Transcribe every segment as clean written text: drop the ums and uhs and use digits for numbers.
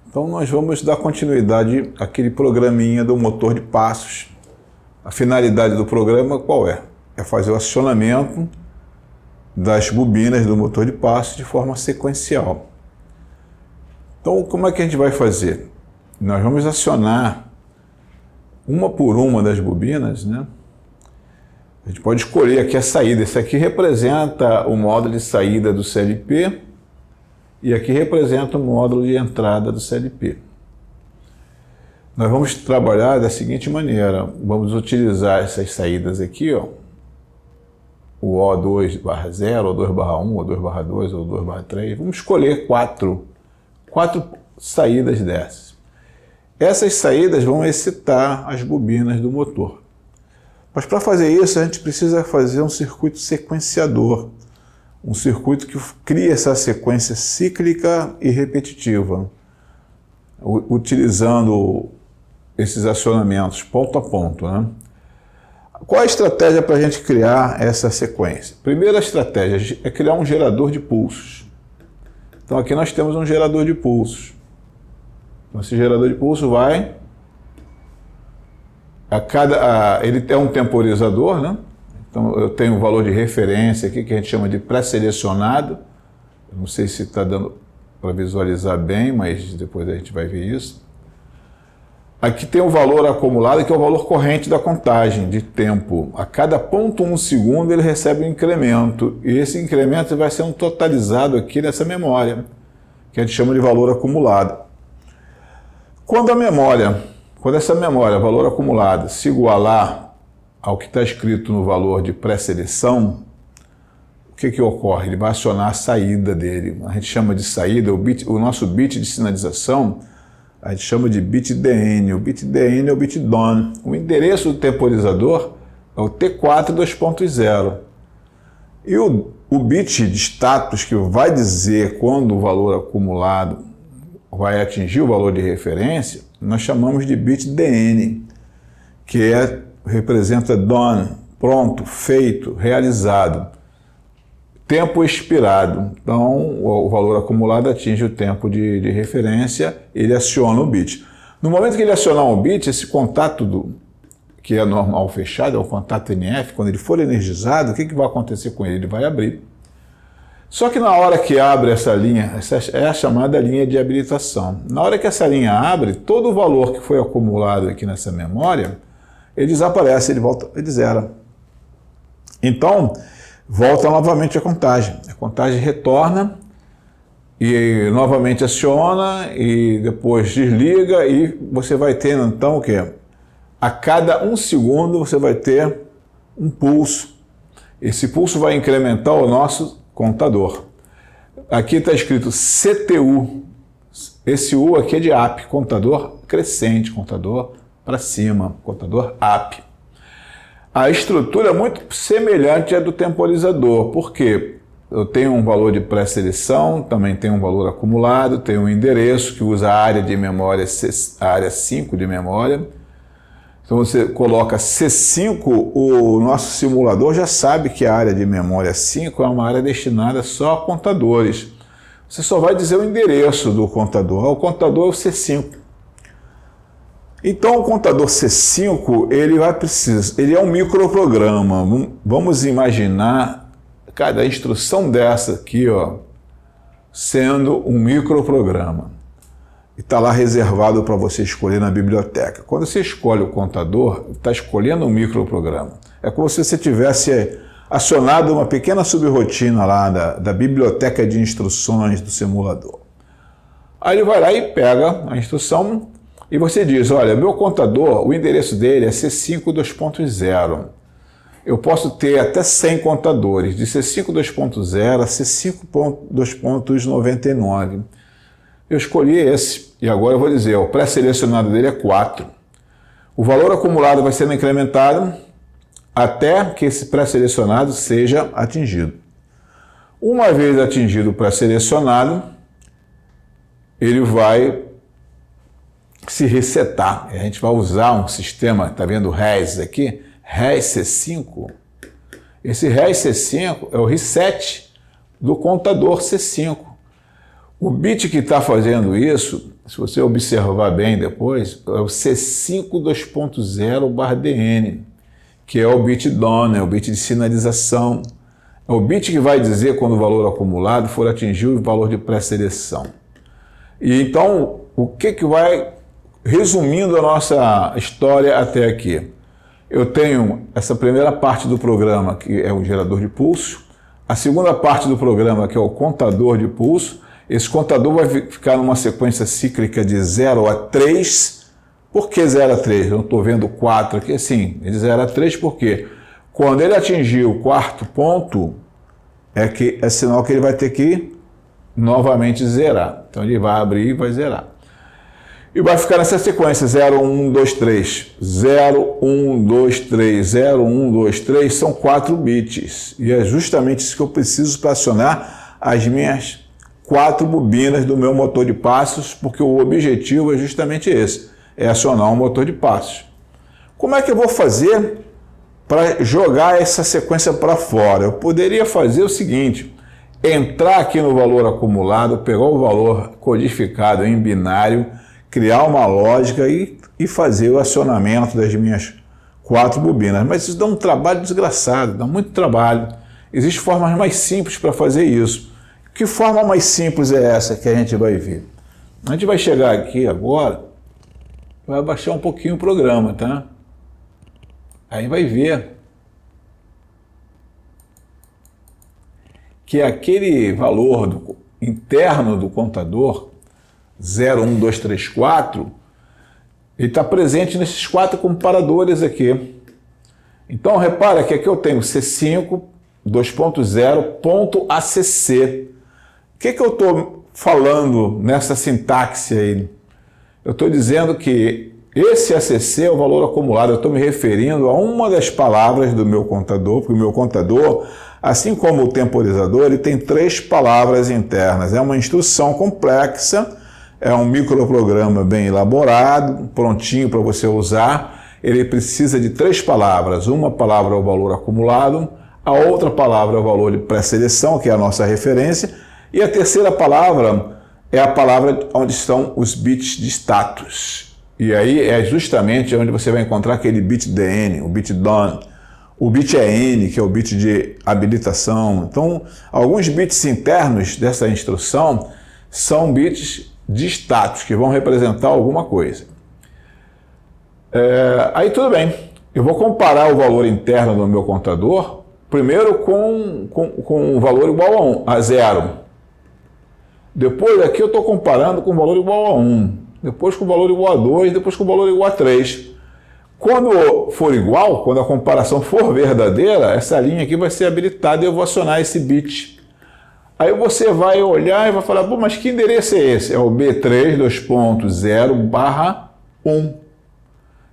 Então nós vamos dar continuidade àquele programinha do motor de passos. A finalidade do programa qual é? É fazer o acionamento das bobinas do motor de passos de forma sequencial. Então como é que a gente vai fazer? Nós vamos acionar uma por uma das bobinas, né? A gente pode escolher aqui a saída. Esse aqui representa o módulo de saída do CLP e aqui representa o módulo de entrada do CLP. Nós vamos trabalhar da seguinte maneira. Vamos utilizar essas saídas aqui, ó, o O2/0, ou 2/1, ou 2/2, ou 2/3. Vamos escolher quatro saídas dessas. Essas saídas vão excitar as bobinas do motor. Mas para fazer isso, a gente precisa fazer um circuito sequenciador, um circuito que cria essa sequência cíclica e repetitiva, utilizando esses acionamentos ponto a ponto, né? Qual a estratégia para a gente criar essa sequência? Primeira estratégia é criar um gerador de pulsos. Então aqui nós temos um gerador de pulsos. Então esse gerador de pulso vai... ele é um temporizador, né? Então eu tenho um valor de referência aqui que a gente chama de pré-selecionado. Não sei se está dando para visualizar bem, mas depois a gente vai ver isso. Aqui tem o valor acumulado, que é o valor corrente da contagem de tempo. A cada 0,1 segundo ele recebe um incremento, e esse incremento vai ser totalizado aqui nessa memória, que a gente chama de valor acumulado. Quando essa memória, valor acumulado, se igualar ao que está escrito no valor de pré-seleção, o que ocorre? Ele vai acionar a saída dele. A gente chama de saída, o nosso bit de sinalização, a gente chama de bit DN. O bit DN é o bit DON. O endereço do temporizador é o T4 2.0. E o bit de status, que vai dizer quando o valor acumulado vai atingir o valor de referência, nós chamamos de bit DN, que representa done, pronto, feito, realizado. Tempo expirado. Então, o valor acumulado atinge o tempo de referência, ele aciona o bit. No momento que ele acionar o bit, esse contato que é normal fechado, é o contato NF, quando ele for energizado, o que vai acontecer com ele? Ele vai abrir. Só que na hora que abre essa linha, essa é a chamada linha de habilitação. Na hora que essa linha abre, todo o valor que foi acumulado aqui nessa memória, ele desaparece, ele volta, ele zera. Então, volta novamente a contagem retorna e novamente aciona e depois desliga e você vai ter então o quê? A cada 1 segundo você vai ter um pulso. Esse pulso vai incrementar o nosso contador. Aqui está escrito CTU. Esse U aqui é de AP, contador crescente, contador para cima, contador AP. A estrutura é muito semelhante à do temporizador, porque eu tenho um valor de pré-seleção, também tenho um valor acumulado, tenho um endereço que usa a área de memória, a área 5 de memória. Então você coloca C5, o nosso simulador já sabe que a área de memória 5 é uma área destinada só a contadores. Você só vai dizer o endereço do contador. O contador é o C5. Então o contador C5, ele é um microprograma. Vamos imaginar cada instrução dessa aqui, ó, sendo um microprograma. E está lá reservado para você escolher na biblioteca. Quando você escolhe o contador, está escolhendo um microprograma. É como se você tivesse acionado uma pequena subrotina lá da biblioteca de instruções do simulador. Aí ele vai lá e pega a instrução e você diz, olha, meu contador, o endereço dele é C5 2.0. Eu posso ter até 100 contadores, de C5 2.0 a C5 2.99. Eu escolhi esse, e agora eu vou dizer, o pré-selecionado dele é 4. O valor acumulado vai sendo incrementado até que esse pré-selecionado seja atingido. Uma vez atingido o pré-selecionado, ele vai se resetar. A gente vai usar um sistema, está vendo o RES aqui? RES C5. Esse RES C5 é o reset do contador C5. O bit que está fazendo isso, se você observar bem depois, é o C5 2.0/DN, que é o bit done, é o bit de sinalização. É o bit que vai dizer quando o valor acumulado for atingir o valor de pré-seleção. E então, o que vai, resumindo a nossa história até aqui? Eu tenho essa primeira parte do programa, que é o gerador de pulso, a segunda parte do programa, que é o contador de pulso. Esse contador vai ficar numa sequência cíclica de 0 a 3. Por que 0 a 3? Eu não estou vendo 4 aqui. Sim, de 0 a 3 porque quando ele atingir o quarto ponto, é sinal que ele vai ter que novamente zerar. Então ele vai abrir e vai zerar. E vai ficar nessa sequência 0, 1, 2, 3. 0, 1, 2, 3. 0, 1, 2, 3 são 4 bits. E é justamente isso que eu preciso para acionar as minhas 4 bobinas do meu motor de passos, porque o objetivo é justamente esse, é acionar um motor de passos. Como é que eu vou fazer para jogar essa sequência para fora? Eu poderia fazer o seguinte, entrar aqui no valor acumulado, pegar o valor codificado em binário, criar uma lógica e fazer o acionamento das minhas 4 bobinas. Mas isso dá um trabalho desgraçado, dá muito trabalho. Existem formas mais simples para fazer isso. Que forma mais simples é essa que a gente vai ver? A gente vai chegar aqui agora, vai abaixar um pouquinho o programa, tá? Aí vai ver que aquele valor interno do contador, 0, 1, 2, 3, 4, ele está presente nesses 4 comparadores aqui. Então repara que aqui eu tenho C5, 2.0.ACC. O que eu estou falando nessa sintaxe aí? Eu estou dizendo que esse ACC é o valor acumulado. Eu estou me referindo a uma das palavras do meu contador, porque o meu contador, assim como o temporizador, ele tem 3 palavras internas. É uma instrução complexa, é um microprograma bem elaborado, prontinho para você usar. Ele precisa de 3 palavras. Uma palavra é o valor acumulado, a outra palavra é o valor de pré-seleção, que é a nossa referência, e a terceira palavra é a palavra onde estão os bits de status. E aí é justamente onde você vai encontrar aquele bit DN, o bit done. O bit N, que é o bit de habilitação. Então, alguns bits internos dessa instrução são bits de status, que vão representar alguma coisa. Aí tudo bem, eu vou comparar o valor interno do meu contador, primeiro com o valor igual a 0. Depois aqui eu estou comparando com o valor igual a 1, depois com o valor igual a 2, depois com o valor igual a 3. Quando for igual, quando a comparação for verdadeira, essa linha aqui vai ser habilitada e eu vou acionar esse bit. Aí você vai olhar e vai falar, mas que endereço é esse? É o B3 2.0/1.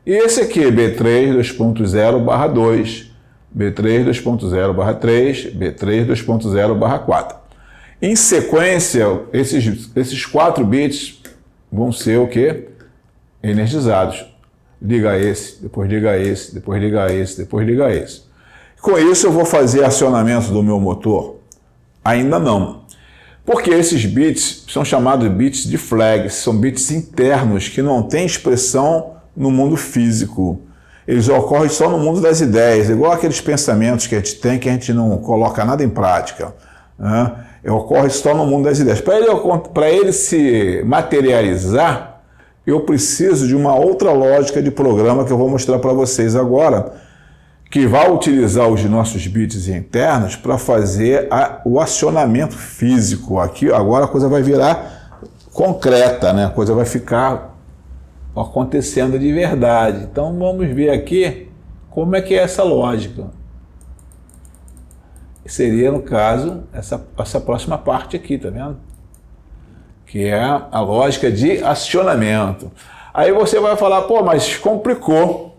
E esse aqui, B3 2.0/2, B3 2.0/3, B3 2.0/4. Em sequência, esses 4 bits vão ser o quê? Energizados. Liga esse, depois liga esse, depois liga esse, depois liga esse. Com isso eu vou fazer acionamento do meu motor? Ainda não. Porque esses bits são chamados bits de flags, são bits internos que não têm expressão no mundo físico. Eles ocorrem só no mundo das ideias, igual aqueles pensamentos que a gente tem que a gente não coloca nada em prática, né? Ocorre só no mundo das ideias. Para ele se materializar, eu preciso de uma outra lógica de programa que eu vou mostrar para vocês agora, que vai utilizar os nossos bits internos para fazer o acionamento físico. Aqui agora a coisa vai virar concreta, né? A coisa vai ficar acontecendo de verdade. Então vamos ver aqui como é que é essa lógica. Seria, no caso, essa próxima parte aqui, tá vendo? Que é a lógica de acionamento. Aí você vai falar, mas complicou.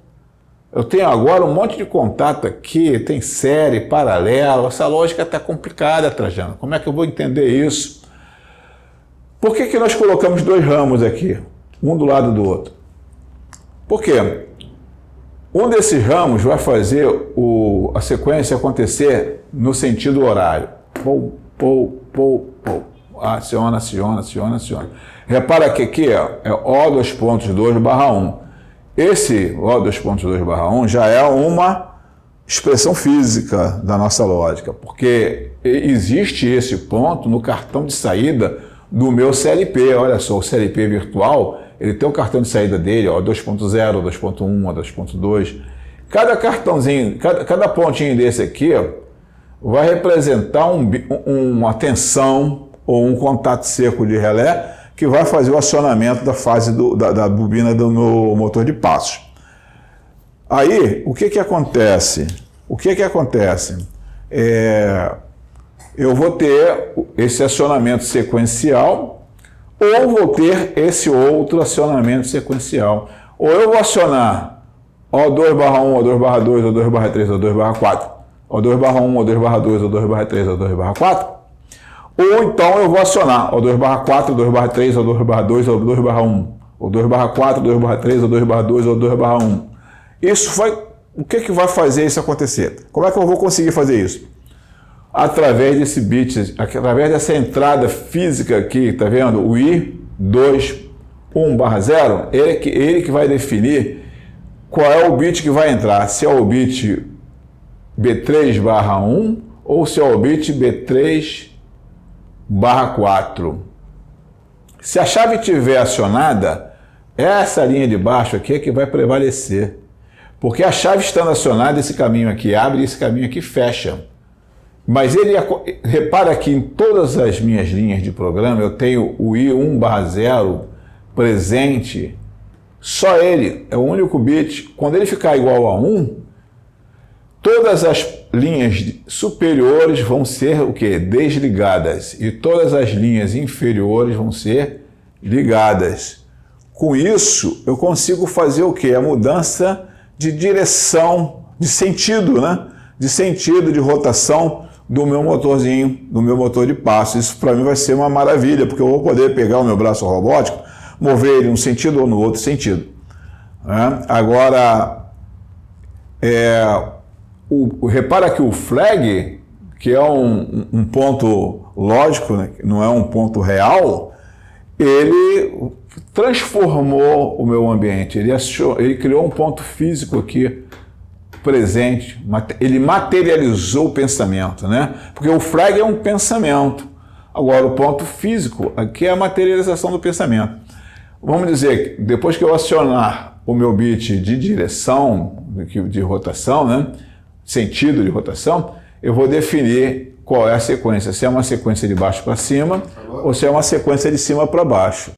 Eu tenho agora um monte de contato aqui, tem série, paralelo, essa lógica está complicada, Trajano. Como é que eu vou entender isso? Por que nós colocamos 2 ramos aqui, um do lado do outro? Por quê? Um desses ramos vai fazer a sequência acontecer no sentido horário. aciona. Repara que aqui é O2.2/1. Esse O2.2/1 já é uma expressão física da nossa lógica, porque existe esse ponto no cartão de saída do meu CLP. Olha só, o CLP virtual, ele tem o cartão de saída dele, ó, 2.0, 2.1, 2.2. Cada cartãozinho, cada pontinho desse aqui, ó, vai representar uma tensão ou um contato seco de relé que vai fazer o acionamento da fase da bobina do meu motor de passos. Aí, o que acontece? Eu vou ter esse acionamento sequencial ou vou ter esse outro acionamento sequencial. Ou eu vou acionar O2/1, O2/2, O2/3, O2/4, O2/1, O2/2, O2/3, O2/4, ou então eu vou acionar O2/4, O2/3, O2/2, O2/1, O2/4, O2/3, O2/2, O2/1. O que vai fazer isso acontecer? Como é que eu vou conseguir fazer isso? Através desse bit, através dessa entrada física aqui, tá vendo? O I2.1/0, ele que vai definir qual é o bit que vai entrar, se é o bit B3/1 ou se é o bit B3/4. Se a chave estiver acionada, essa linha de baixo aqui é que vai prevalecer. Porque a chave estando acionada, esse caminho aqui abre e esse caminho aqui fecha. Mas repara que em todas as minhas linhas de programa eu tenho o I1/0 presente. Só ele é o único bit. Quando ele ficar igual a 1, todas as linhas superiores vão ser o quê? Desligadas. E todas as linhas inferiores vão ser ligadas. Com isso, eu consigo fazer o quê? A mudança de direção, de sentido, né? De sentido, de rotação do meu motorzinho, do meu motor de passo. Isso para mim vai ser uma maravilha, porque eu vou poder pegar o meu braço robótico, mover ele num sentido ou no outro sentido. Agora, repara que o flag, que é um ponto lógico, né? Não é um ponto real, ele transformou o meu ambiente, ele criou um ponto físico aqui presente, ele materializou o pensamento, né? Porque o flag é um pensamento. Agora, o ponto físico aqui é a materialização do pensamento. Vamos dizer, depois que eu acionar o meu bit de direção, de rotação, né? Sentido de rotação, eu vou definir qual é a sequência, se é uma sequência de baixo para cima ou se é uma sequência de cima para baixo.